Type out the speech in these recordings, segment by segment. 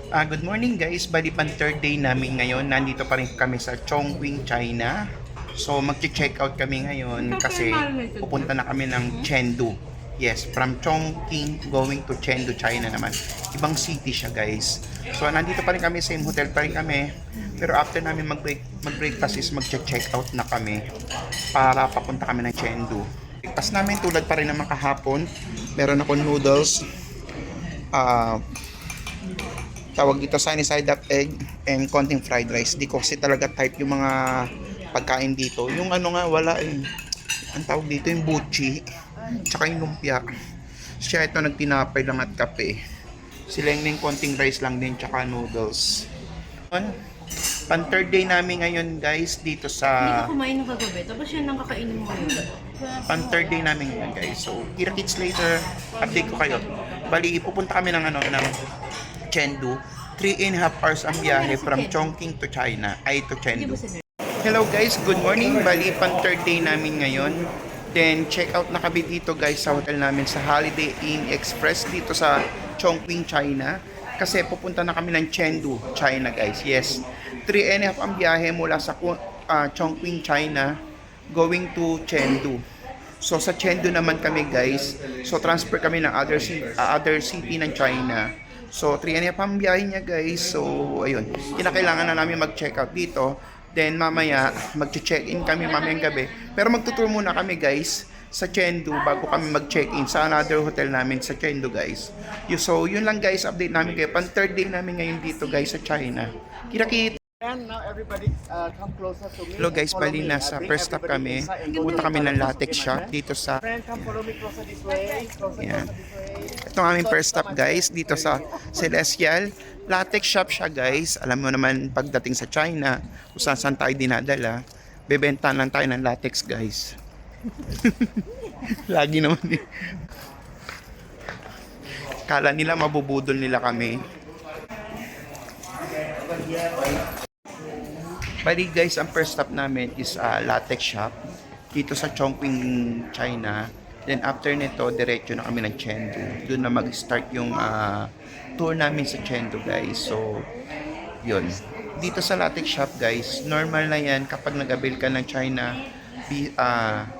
Good morning guys, bali pan third day namin ngayon. Nandito pa rin kami sa Chongqing, China. So magche-check out kami ngayon kasi pupunta na kami ng Chengdu. Yes, from Chongqing going to Chengdu, China naman. Ibang city siya guys. So nandito pa rin kami, same hotel pa rin kami. Pero after namin mag-breakfast is magche-check out na kami para papunta kami ng Chengdu. Breakfast namin tulad pa rin naman kahapon. Meron ako noodles, ah tawag dito sunny side up egg and konting fried rice. Di ko kasi talaga type yung mga pagkain dito. Yung ano nga wala eh. Ang tawag dito yung buchi. Tsaka yung lumpia. Siya ito nagtinapay lang at kape. Sila yung konting rice lang din tsaka noodles. Pan third day namin ngayon guys dito Hindi sa ka kumain ng kagabi, tapos yan ang kakainin mo ngayon. pan third day namin ngayon guys. So kita kits later. Update ko kayo. Bali pupunta kami ng ng Chengdu. 3.5 hours ang biyahe from Chongqing to China, ay to Chengdu. Hello guys, good morning. Bali, pan third day namin ngayon. Then, check out na kami dito guys sa hotel namin sa Holiday Inn Express dito sa Chongqing, China. Kasi pupunta na kami ng Chengdu, China guys. Yes, 3.5 ang biyahe mula sa Chongqing, China going to Chengdu. So sa Chengdu naman kami guys. So transfer kami ng other city ng China. So 3.5 ang biyahe niya guys. So ayun, kinakailangan na namin mag-check out dito. Then mamaya mag-check-in kami mamayang gabi. Pero magtuturo muna kami guys sa Chengdu bago kami mag-check-in sa another hotel namin sa Chengdu guys. So yun lang guys, update namin kayo. Pan third day namin ngayon dito guys sa China. Kita-kita. And now everybody come closer to me. Hello guys, Follow bali me. nasa Bring first stop everybody kami. inside and go Punta to kami the ng toilet, latex okay, shop my friend? dito sa Friend, come follow me closer this way. Closer Yan. this way. Ito ang aming first stop guys dito sa Celestial. Latex shop siya guys. Alam mo naman pagdating sa China, kung saan tayo dinadala, bebenta lang tayo ng latex guys. Lagi naman eh. Kala nila mabubudol nila kami. Bali guys, ang first stop namin is latex shop dito sa Chongqing, China. Then after nito, diretso na kami ng Chengdu. Doon na mag-start yung tour namin sa Chengdu guys. So, yun. Dito sa latex shop guys, normal na yan kapag nag-avail ka ng China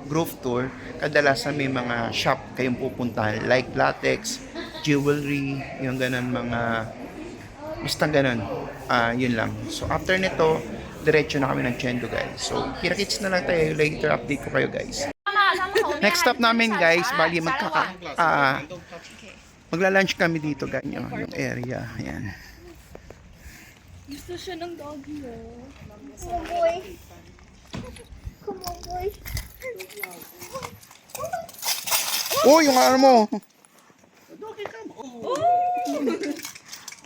group tour, kadalasan may mga shop kayong pupuntahan like latex, jewelry, yung ganun mga basta ganun. Yun lang. So after nito, diretso na kami ng Chengdu guys. So kita-kits na lang tayo later, update ko kayo guys. Next stop namin guys, bali magla-lunch kami dito guys, yung area. Ayan. Gusto siya ng doggy, oh. Come on, boy. Come on, boy. Oh, yung ano mo.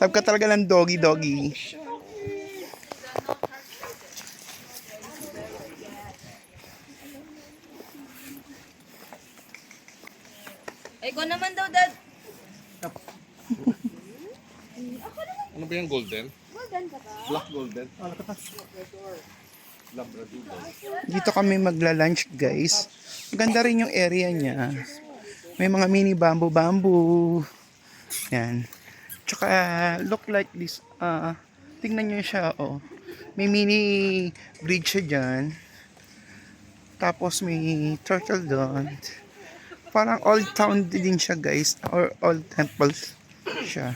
Tab ka talaga ng doggy. Ay, ko naman daw, Dad. Ano ba yung golden? Golden ka ba? Black golden? Labrador. Dito kami magla-lunch guys. Maganda rin yung area niya. May mga mini bamboo. Yan. Tsaka look like this. Tingnan nyo siya. Oh. May mini bridge siya dyan. Tapos may turtle doon. Parang old town din siya guys. Or old temples siya.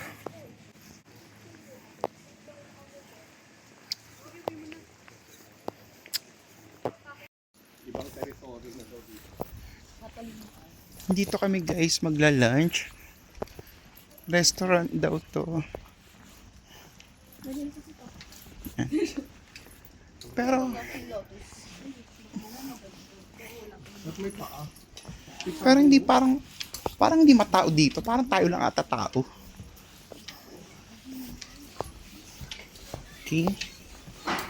Dito kami guys magla-lunch. Restaurant daw to. Pero hindi parang hindi matao dito. Parang tayo lang ata tao. Okay.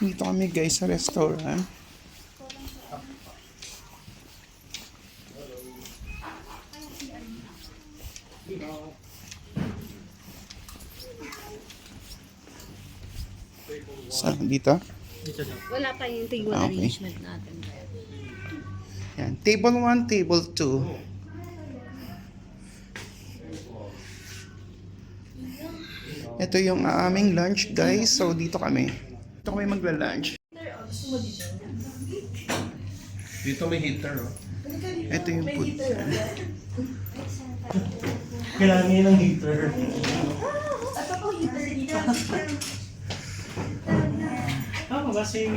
Dito kami guys sa restaurant. Saan? Dito? Wala pa yung table Okay. arrangement natin. Yan. Table 1, table 2. Ito yung aming lunch, guys. So, dito kami. Dito kami magla-lunch. Dito may heater, oh. Ito yung food. Kailangan niya ng heater. Tama ba si...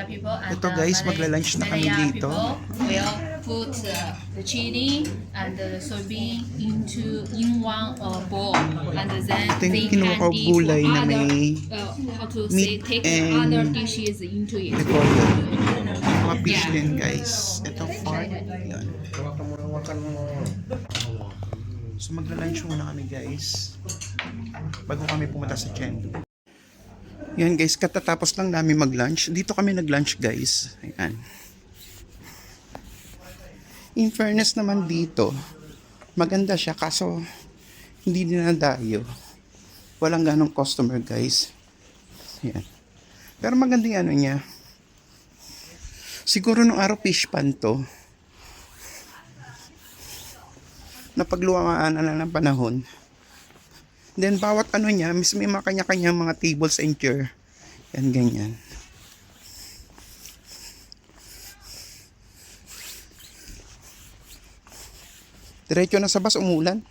People and Ito guys, magla-lunch na kami Malaya dito. people will put the chili and the soybean in one bowl and then Ito yung they kinuha can ko dip gulay na other, may how to meat say, take and other dishes into it. repolyo. Mga fish din guys. Ito pork. Yan. So magla-lunch muna kami guys. Bago kami pumunta sa Chengdu. Yan guys, katatapos lang namin mag-lunch. Dito kami nag-lunch guys. Ayan. In fairness naman dito, maganda siya kaso hindi dinadayo. Walang ganong customer guys. Ayan. Pero maganda yung ano niya. Siguro nung araw fish pan to. Napagluwamaan na lang ng panahon. Then, bawat ano niya, may mga kanya-kanya mga tables and chair. Yan, ganyan. Diretso na sa bus, umulan.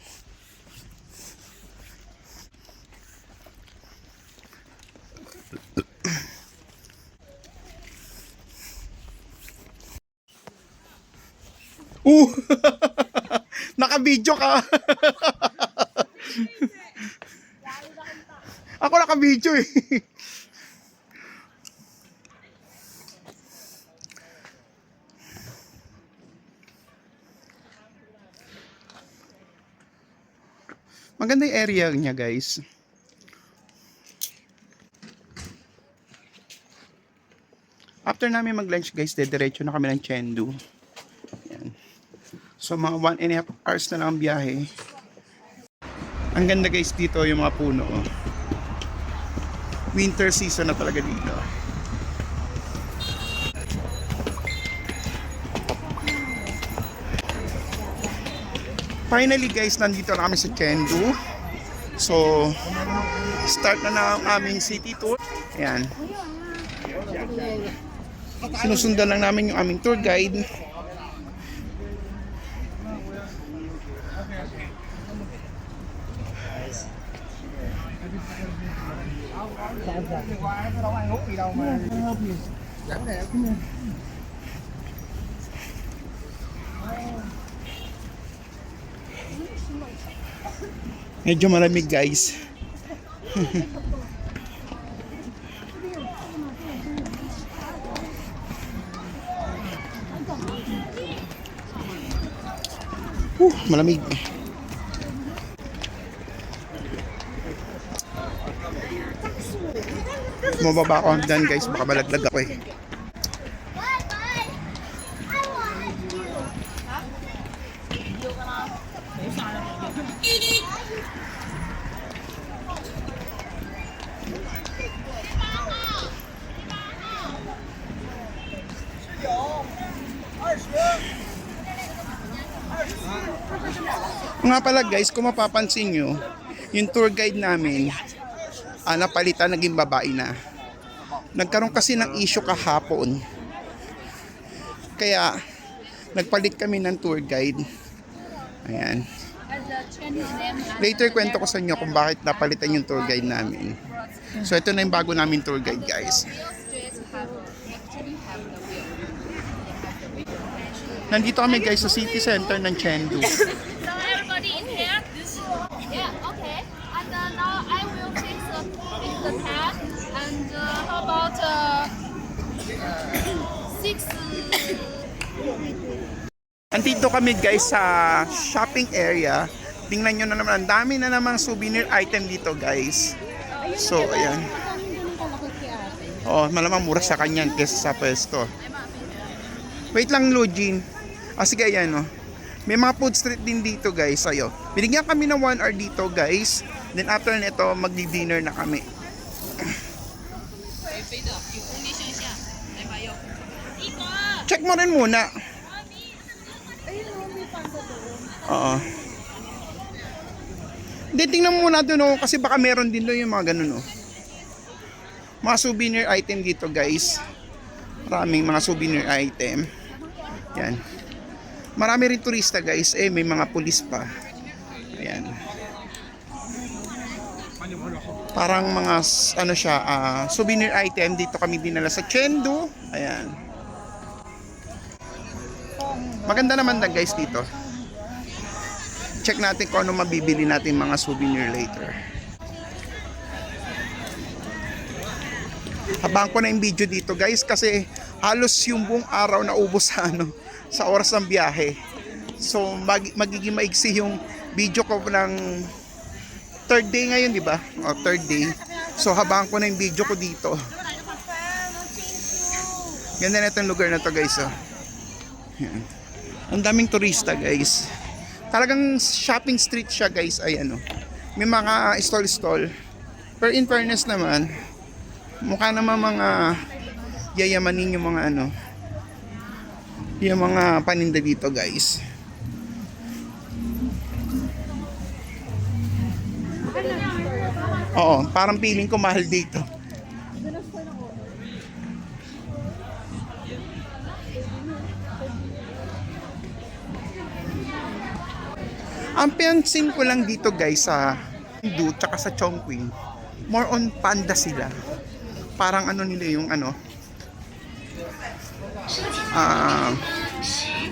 Naka-video ka! Ako naka-video eh. Maganda yung area niya guys. After namin mag-lunch guys, diretso na kami ng Chengdu. Yan. So mga 1.5 hours na lang ang biyahe. Ang ganda guys dito yung mga puno. Oh. Winter season na talaga dito. Finally guys, nandito na kami sa Chengdu. So, start na ang aming city tour. Ayan. Sinusundan lang namin yung aming tour guide. Medyo malamig guys. Malamig. Mababa ako hanggang guys, baka malaglag ako eh. Nga pala guys, kung mapapansin nyo, yung tour guide namin, napalitan, naging babae na. Nagkaroon kasi ng issue kahapon. Kaya, nagpalit kami ng tour guide. Ayan. Later, kwento ko sa inyo kung bakit napalitan yung tour guide namin. So, ito na yung bago namin tour guide, guys. Nandito kami, guys, sa city center ng Chengdu. So everybody in here? Yeah, okay. And now I will take the pen. And how about 6? Nandito kami guys sa shopping area. Tingnan nyo na naman, ang dami na namang souvenir item dito guys. So, ayan. Oh, malamang mura sa kanyan kesa sa pwesto. Wait lang, Lujin. Sige, ayan oh. May mga food street din dito guys. Ayo. Binigyan kami ng 1 hour dito guys. Then after nito, magdi-dinner na kami. Check mo rin muna. Oo. Hindi, tingnan mo muna doon, oh, kasi baka meron din doon yung mga ganun, oh. Mga souvenir item dito, guys. Maraming mga souvenir item. Yan. Marami rin turista, guys. May mga pulis pa. Ayan. Parang mga, ano siya, souvenir item. Dito kami dinala sa Chengdu. Ayan. Maganda naman na, guys, dito. Check natin kung ano mabibili natin mga souvenir later. Habang ko na yung video dito, guys, kasi halos yung buong araw na ubos sa sa oras ng biyahe. So magiging maigsi yung video ko ng third day ngayon, di ba? O, third day. So habang ko na yung video ko dito. Ganda na itong lugar na to, guys. Oh. Yan. Ang daming turista, guys. Talagang shopping street siya, guys. Ayan, oh. May mga stall-stall. Pero in fairness naman, mukha naman mga yayamanin yung mga yung mga paninda dito, guys. Oo, parang feeling ko mahal dito. Ang piansin ko lang dito, guys, sa Chengdu tsaka sa Chongqing, more on panda sila. Parang ano nila yung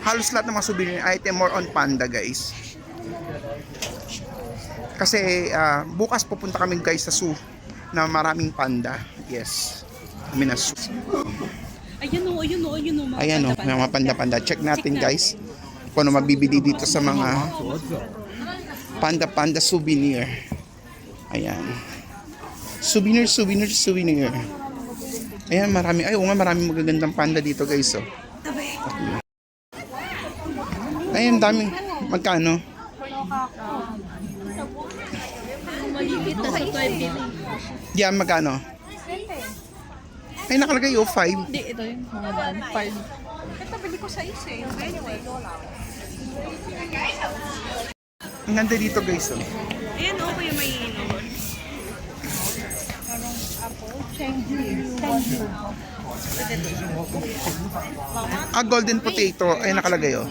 halos lahat ng mga souvenir item more on panda, guys. Kasi bukas pupunta kami, guys, sa zoo na maraming panda. Yes. Kami na zoo. Ayun o. Ayan o, may mga panda-panda. Check natin, guys, kung ano mabibili dito sa mga panda-panda souvenir. Ayan. Souvenir. Ayan, marami. Ay, nga, maraming magagandang panda dito, guys. Oh. Ayan, dami. Magkano? Maligit na sa 20. Yan, magkano? Ay, nakalagay, 5. Hindi, ito yung mga 5. Ito, bili ko sa isa eh. Anyway. Ang ganda dito, guys. Oh. Ayan, okay yung may inom. Golden potato. Ay, nakalagay, oh.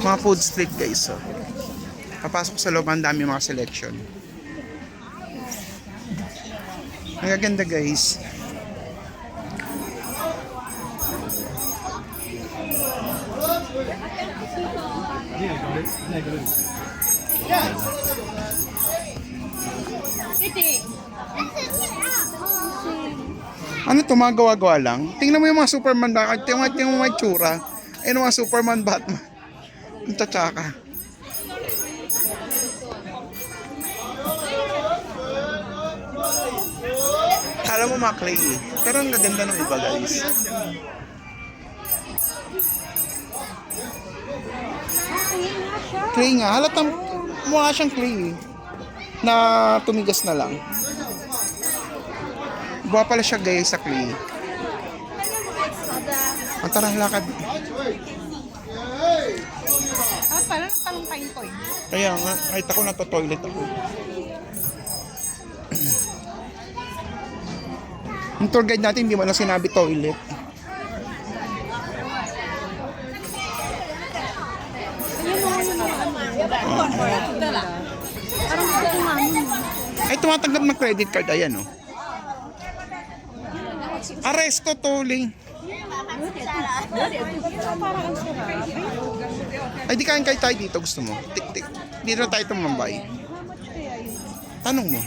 Mga food street, guys. Oh. Papasok sa loob, ang dami mga selection. Ang gaganda, guys. Ano to, mga gawa-gawa lang? Tingnan mo yung mga Superman ba? Tingnan mo mga tsura. Ayun mga Superman, Batman. Ang tatsaka. Kala mo mga clay eh. Pero ang gaganda ng iba, guys. Clay nga. Halatang mukha siyang clay eh. Na tumigas na lang. Buha pala siya, guys, sa clay. Ang tarang lakad. Parang talong-kain ko eh. Kaya nga, kahit ako nato-toilet ako. Yung tour guide natin, hindi mo lang sinabi toilet. Ay, tumatanggap ng credit card. Ayan, oh. Aresto, tolling. Ay, di kain tayo dito. Gusto mo? Tik-tik. Dito na tayo tumambay. Tanong mo.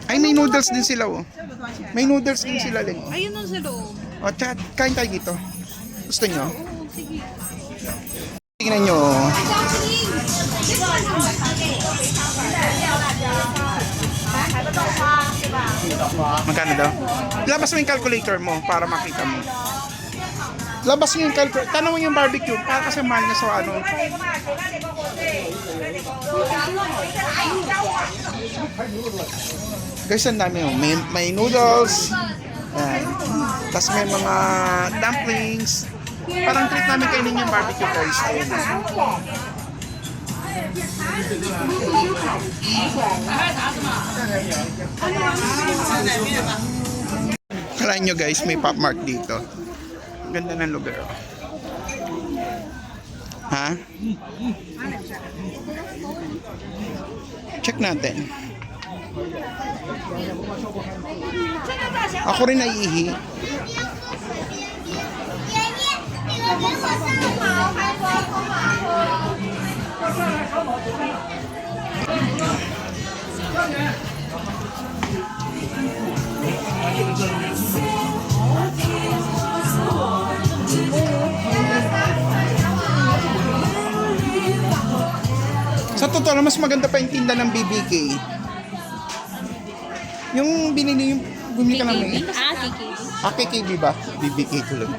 Ay, may noodles din sila, oh. May noodles din sila, Ling. Ayun ang sa loob. O, tsaka, kain tayo dito. Gusto nyo? Oo, sige. Tingnan nyo, oh. Magkano daw? Labas mo yung calculator mo para makita mo. Labas mo yung calculator. Tanong mo yung barbecue. Para kasi mahal niya sa ano. Guys, ang dami, oh. May noodles. Ayan. Tapos may mga dumplings. Parang treat namin kainin yung barbecue guys. Ayun. Kala nyo guys, may Pop Mart dito. Ganda ng lugar. Ha? Check natin. Ako rin naiihi. Sa totoo lang, mas maganda pa yung tinda ng BBK. Yung binili yung bumili ka namin. KKB ba? BBK ko lang.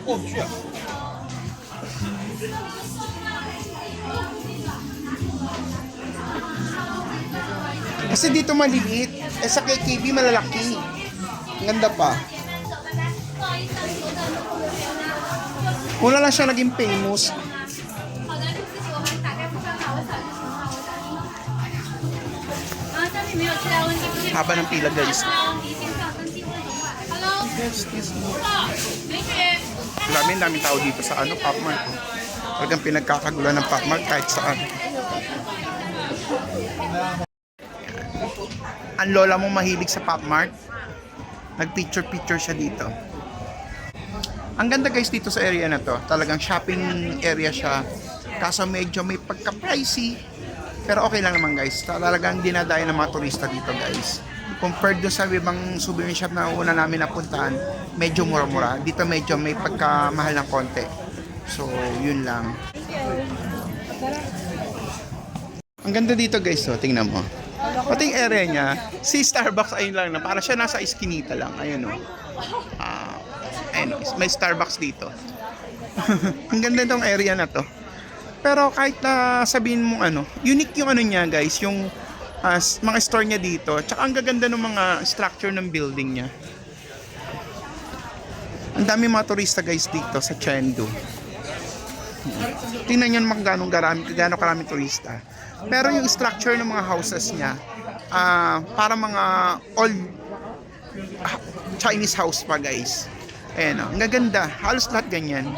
Kasi dito maliliit. Eh sa KKB malalaki. Ang ganda pa. Wala lang siya naging famous. Haba ng pila guys. Grabe, ang daming tao dito sa Pop Mart. Talagang pinagkakagulan ng Pop Mart kahit saan. Ang lola mong mahilig sa Pop Mart, nag-picture siya dito. Ang ganda guys dito sa area na to. Talagang shopping area siya. Kaso medyo may pagka-pricey. Pero okay lang naman guys. Talagang dinadayo ng mga turista dito guys. Compared doon sa ibang souvenir shop na una namin napuntahan, medyo mura-mura. Dito medyo may pagkamahal ng konti. So, yun lang. Ang ganda dito guys, so tingnan mo. Pati yung area niya, si Starbucks ayun lang na, para siya nasa iskinita lang. Ayun o. Ayun o, may Starbucks dito. Ang ganda itong area na to. Pero kahit na sabihin mo unique yung niya guys, yung mga store niya dito. Tsaka ang gaganda ng mga structure ng building niya. Ang dami mga turista guys dito sa Chengdu. Tingnan nyo naman gaano karami turista. Pero yung structure ng mga houses niya, para mga old Chinese house pa guys. Ayan o, ang gaganda. Halos lahat ganyan.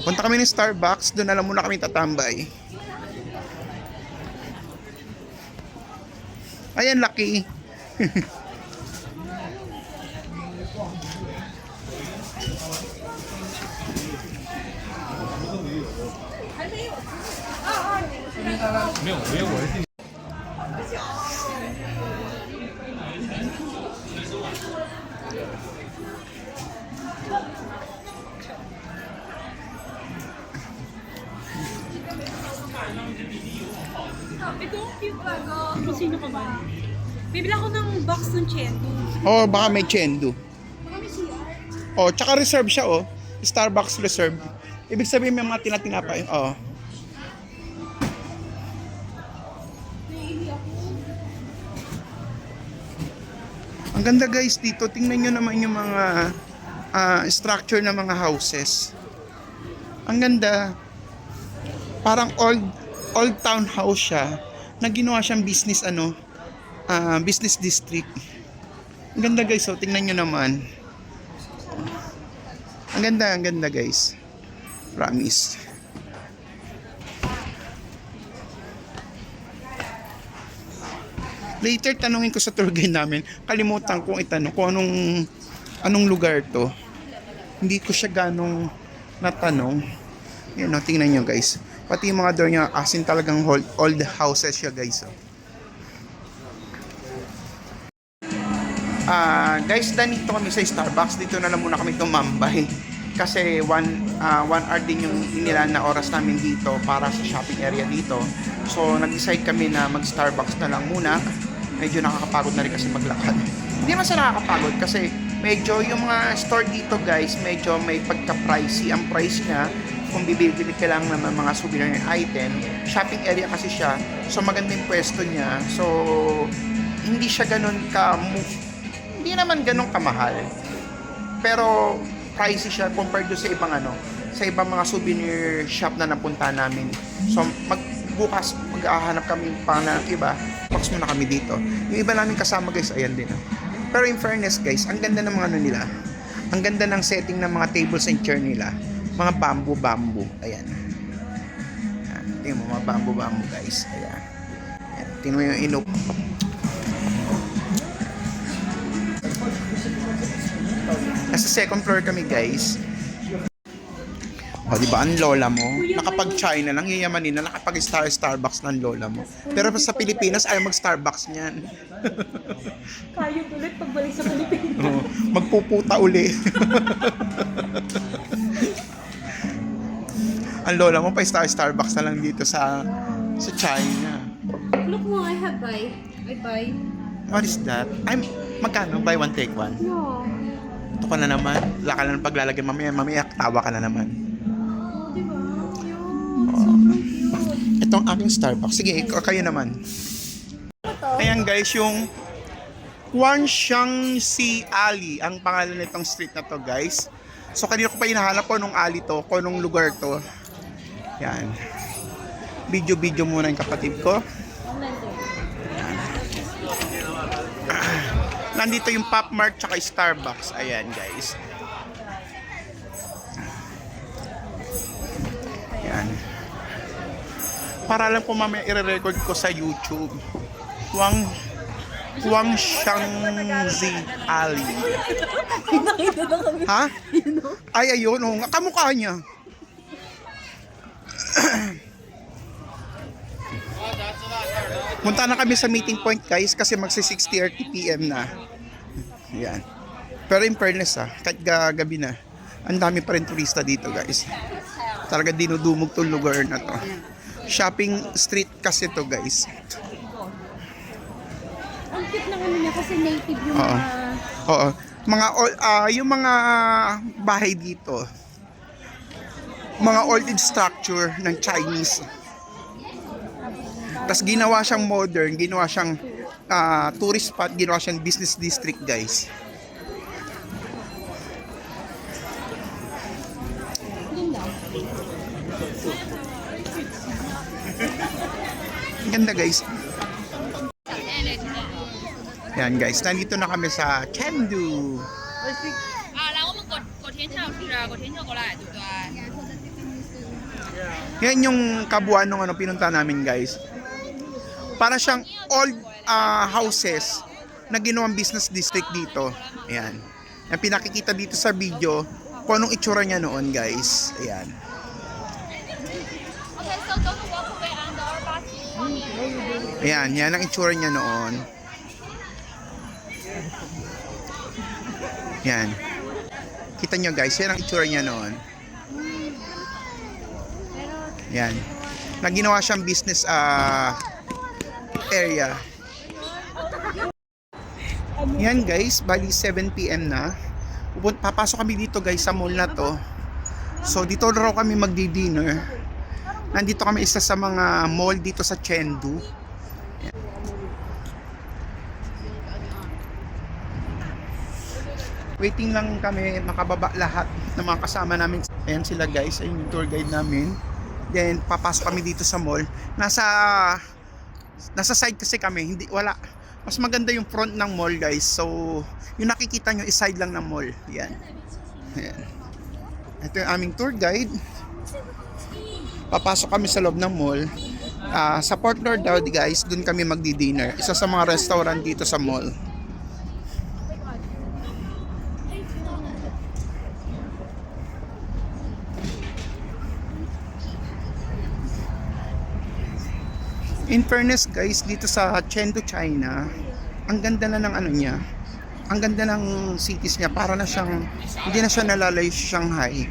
Punta kami ng Starbucks, doon alam muna kami tatambay. Ayan, laki. Sino ka ba? Bibili ako ng box ng Chengdu. Oh, baka may Chengdu. Oh, tsaka reserve siya oh. Starbucks reserve. Ibig sabihin may mga tinatinapay. Oh. Ang ganda guys dito. Tingnan nyo naman yung mga structure ng mga houses. Ang ganda. Parang old townhouse siya na ginawa siyang business business district. Ang ganda guys, so tingnan nyo naman. Ang ganda guys. Promise. Later tanungin ko sa tour guide namin, kalimutan kong itanong kung anong lugar to. Hindi ko siya ganong natanong. Yun o, tingnan nyo guys. Pati yung mga door niya, asin talagang old houses siya guys. Guys, danito kami sa Starbucks. Dito na lang muna kami tumambay. Kasi 1 hour din yung inilaan na oras namin dito para sa shopping area dito. So, nag-decide kami na mag-Starbucks na lang muna. Medyo nakakapagod na rin kasi maglakad. Hindi naman sa nakakapagod kasi medyo yung mga store dito guys, medyo may pagka-pricey. Ang price niya, kung bibili ka lang ng mga souvenir item, shopping area kasi siya, so maganda yung pwesto niya, so hindi siya ganun hindi naman ganun kamahal, pero pricey siya compared do sa ibang ano, sa ibang mga souvenir shop na napunta namin. So bukas maghahanap kami pa ng iba, box muna kami dito. Yung iba namin kasama guys, ayan din. Pero in fairness guys, ang ganda ng mga ano nila. Ang ganda ng setting ng mga tables and chair nila. Mga bamboo. Ayan. Tingnan mo mga bamboo guys. Ayan. Ayan. Tingnan mo yung inok. Nasa second floor kami guys. O, di ba ang lola mo? Nakapag China lang, yayamanin na nakapag Starbucks ng lola mo. Pero sa Pilipinas, ayaw mag-Starbucks niyan. Kayo ulit pagbalik sa Pilipinas. Oo, magpuputa uli. Ang lola mo pa Starbucks na lang dito sa China. Look mo, I have buy. I buy. What is that? Magkano? Buy one, take one? Yeah. Ito ka na naman. Wala ka na paglalagyan mamaya tawa ka na naman. Oh, diba? Cute. Sobrang cute. Itong aking Starbucks. Sige, kayo naman. Ayan guys, yung Guangxiangxi Alley ang pangalan nitong street na to guys. So kanina ko pa hinahanap ko nung alley to, ko nung lugar to. Yan. Video muna yung kapatid ko. Nandito yung Pop Mart tsaka Starbucks. Ayan guys. Ayan. Para lang po mamaya i-record ko sa YouTube. Guangxiangxi Alley. Ha? Ay, ayun. Oh, kamukha niya. Punta na kami sa meeting point guys kasi magsi 6:30 PM na. Yan. Pero in fairness kahit gabi na, ang dami pa rin turista dito guys. Talaga dinudumog tong lugar na to. Shopping street kasi to guys. Ang cute ng ano niya kasi native yung Oo. mga... Oo. Yung mga bahay dito. Mga old structure ng Chinese. Tapos ginawa siyang modern, ginawa siyang tourist spot, ginawa siyang business district guys. Ang ganda guys. Yan guys, nandito na kami sa Chengdu. 来，我们过天桥是啊，过天桥过来，对不对？ Yan yung kabuuan ng ano pinunta namin guys. Para siyang old houses na ginawang business district dito. Ayan. Yung pinakikita dito sa video kung anong itsura niya noon guys. Ayan. Okay, so don't walk away on the our bus. Ayan, yan ang itsura niya noon. Yan. Kita nyo guys, yan ang itsura niya noon. Yan. Naginawa siyang business area. Yan guys, bali 7 PM na. Papasok kami dito guys sa mall na to. So dito raw kami magdi-dinner. Nandito kami isa sa mga mall dito sa Chengdu. Waiting lang kami makababa lahat ng mga kasama namin. Ayan sila guys, ayun yung tour guide namin. Then papasok kami dito sa mall. Nasa side kasi kami, hindi wala. Mas maganda yung front ng mall guys. So yung nakikita nyo is side lang ng mall. Yan. Ayan. Ito yung aming tour guide. Papasok kami sa loob ng mall. Sa Port Lord daw guys, dun kami magdi-dinner. Isa sa mga restaurant dito sa mall. In fairness guys, dito sa Chengdu, China, ang ganda na ng ano niya. Ang ganda ng cities niya, para na siyang, hindi na siya nalalayo sa Shanghai.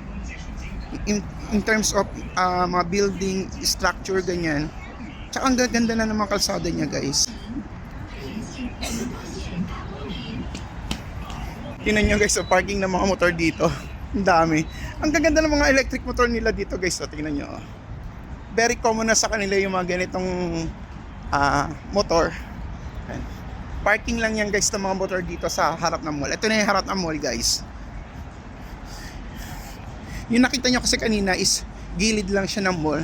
In terms of mga building, structure, ganyan. Tsaka ang ganda na ng mga kalsada niya guys. Tingnan nyo guys, parking ng mga motor dito. Ang dami. Ang gaganda ng mga electric motor nila dito guys. So, tingnan nyo. Very common na sa kanila yung mga ganitong motor. Ayan. Parking lang yan guys ng mga motor dito sa harap ng mall. Ito na yung harap ng mall guys. Yung nakita nyo kasi kanina is gilid lang siya ng mall.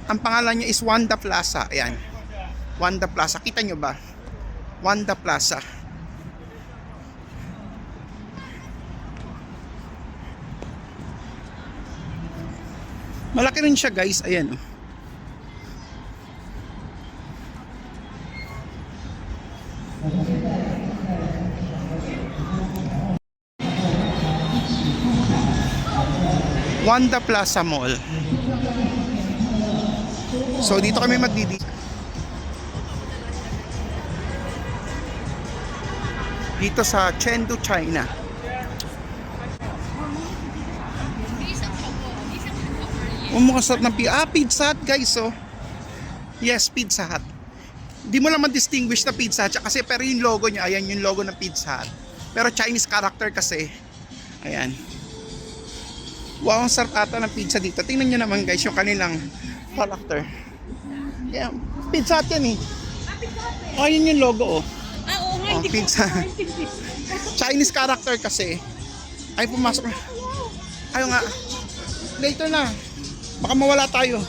Ang pangalan niya is Wanda Plaza. Ayan. Wanda Plaza. Kita nyo ba? Wanda Plaza. Malaki rin siya guys. Ayan. Oh. Wanda Plaza Mall. So dito kami magdidi. Dito sa Chengdu, China. Umukhang ng Pizza Hut guys, oh. Yes, Pizza Hut. Di mo lang ma-distinguish na Pizza Hut kasi pero yung logo niya, ayan yung logo ng Pizza Hut. Pero Chinese character kasi. Ayan. Wow, ang sarap ata ng pizza dito. Tingnan nyo naman guys yung kanilang character. Yeah, Pizza Hut yan eh. Oh, yun yung logo oh. Oo nga, Oh, hindi pizza. ko maintindihan. Chinese character kasi. Ay, pumasok na. Ayaw nga. Later na. Baka mawala tayo.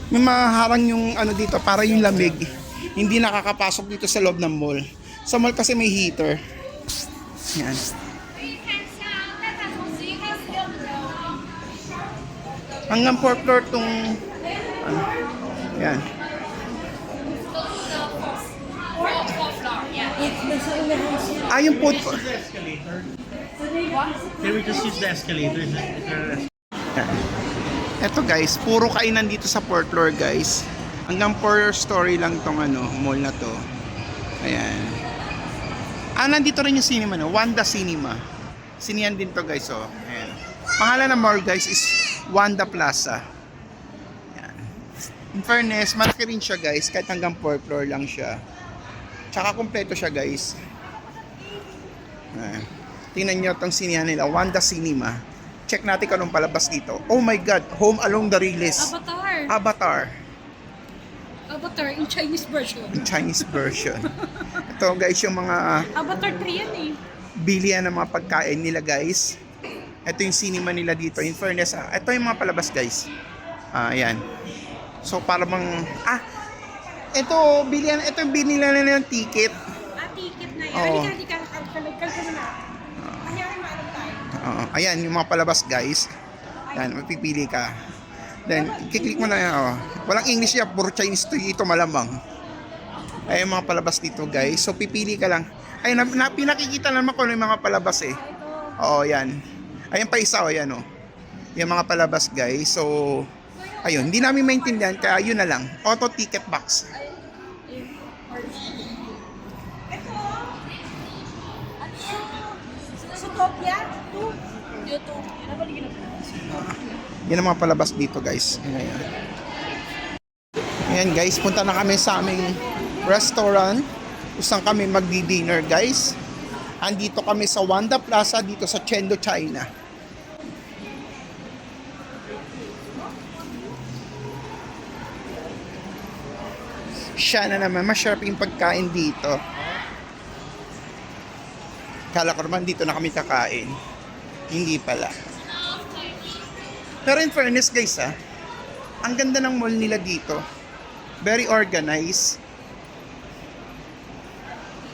May maharang yung ano dito para yung lamig. Hindi nakakapasok dito sa loob ng mall. Sa mall kasi may heater. Yan. Hanggang 4th floor tong ano, yan. Ah, yung food court. Escalator. Can we just use the escalator? Eto guys, puro kainan dito sa 4th floor guys. Hanggang 4 story lang tong ano, mall na to. Ayan. Ah, nandito rin yung cinema no, Wanda Cinema. Sinihan din to guys, oh. Ayan. Pangalan ng mall guys is Wanda Plaza. Ayan. In fairness, malaki rin siya guys, kahit hanggang 4th floor lang siya. Tsaka kompleto siya guys. Ayan. Tingnan nyo itong sinihan nila, Wanda Cinema. Check natin kung anong palabas dito. Oh my God, Home Along the Riles. Avatar. Avatar, In Chinese version. yung Chinese version. Ito guys, yung mga Avatar 3 yan eh. bilihan ng mga pagkain nila guys. Ito yung cinema nila dito. In fairness, ito yung mga palabas guys. Ayan. So para bang, ito, bilihan, ito yung binila nila ng ticket. Ticket na yan. Oo. Halika, kalagkal mo na. Mayroon maalam tayo. Ayan, yung mga palabas guys. Ayan, mapipili ka. Then, kiklik mo na yan. Walang English yan, puro Chinese to dito malamang. Ayan yung mga palabas dito guys. So, pipili ka lang. Ayun, pinakikita naman ko yung mga palabas eh. Oo, yan. Ayan pa isa, ayan o. Yung mga palabas guys. So, ayun, hindi namin maintindihan, kaya yun na lang. Auto ticket box. Zootopia? Yan ang mga palabas dito guys. Ayan. Ayan guys, punta na kami sa aming restaurant. Usang kami magdi-dinner guys. Andito kami sa Wanda Plaza dito sa Chengdu, China. Siya na naman, masarap yung pagkain dito. Kala ko naman dito na kami kakain. Hindi pala. Pero in fairness guys ang ganda ng mall nila dito. Very organized.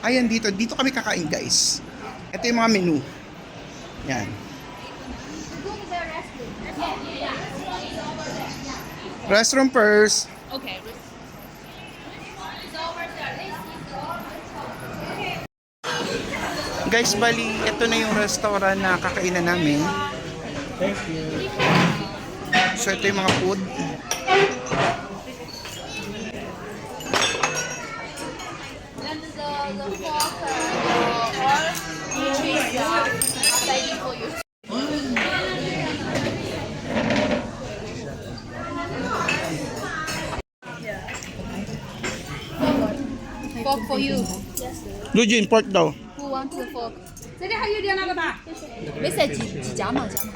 Ayan dito kami kakain guys. Ito yung mga menu. Yan. Restroom first. Okay. Guys, bali, ito na yung restaurant na kakainan namin. Thank you. So, ito yung mga food. And the fork or cheese, ready for you. Fork for you. Lujin, pork daw. Who wants the fork? 这里还有点那个吧？没事，几夹嘛，夹嘛。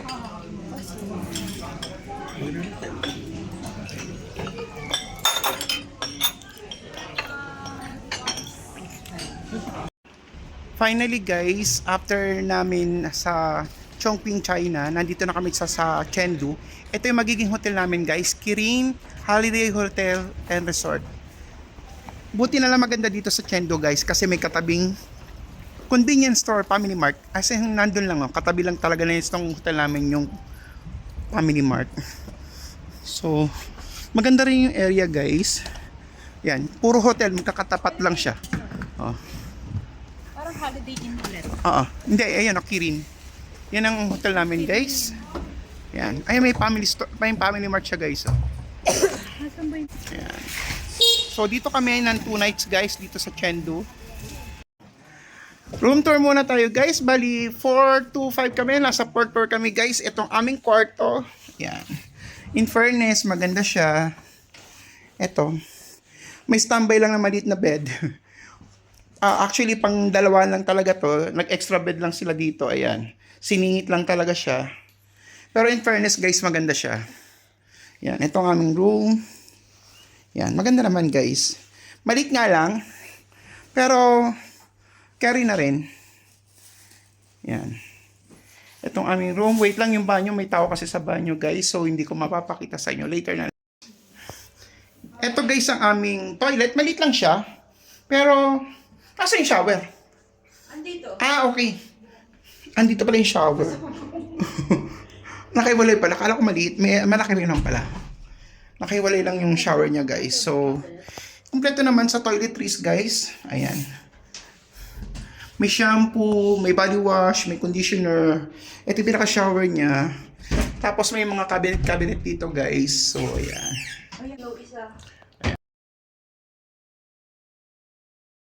Finally guys, after namin sa Chongqing, China, nandito na kami sa Chengdu. Ito yung magiging hotel namin guys, Kirin Holiday Hotel and Resort. Buti na lang maganda dito sa Chengdu guys kasi may katabing convenience store, Family Mart. As in, nandun lang, oh, katabi lang talaga na itong hotel namin yung Family Mart. So, maganda rin yung area guys. Yan, puro hotel, magkakatapat lang siya. Oh. Parang Holiday Inn ulit. Oo. Hindi, ayan o, Kirin. Yan ang hotel namin, guys. Yan. Ay, may family store, may Family Mart siya, guys. Oh. Nasaan ba yun? Yan. So, dito kami ng 2 nights, guys, dito sa Chengdu. Room tour muna tayo, guys. Bali, 4 to 5 kami. Nasa 4 tour kami, guys. Itong aming kwarto. Yan. In fairness, maganda siya. Ito. May standby lang na maliit na bed. Actually, pang dalawa lang talaga to. Nag-extra bed lang sila dito. Ayan. Siningit lang talaga siya. Pero in fairness, guys, maganda siya. Yan. Ito ang aming room. Yan. Maganda naman, guys. Maliit nga lang. Pero, carry na rin. Yan. Itong aming room. Wait lang yung banyo. May tao kasi sa banyo, guys. So, hindi ko mapapakita sa inyo. Later na. Ito, guys, ang aming toilet. Maliit lang siya. Pero, nasa yung shower? Andito. Okay. Andito pala yung shower. Nakaiwalay pala. Kala ko maliit. Malaki rin naman pala. Nakaiwalay lang yung shower niya, guys. So, kumpleto naman sa toiletries, guys. Ayan. May shampoo, may body wash, may conditioner. Ito yung pinaka-shower niya. Tapos may mga cabinet dito, guys. So, ayan.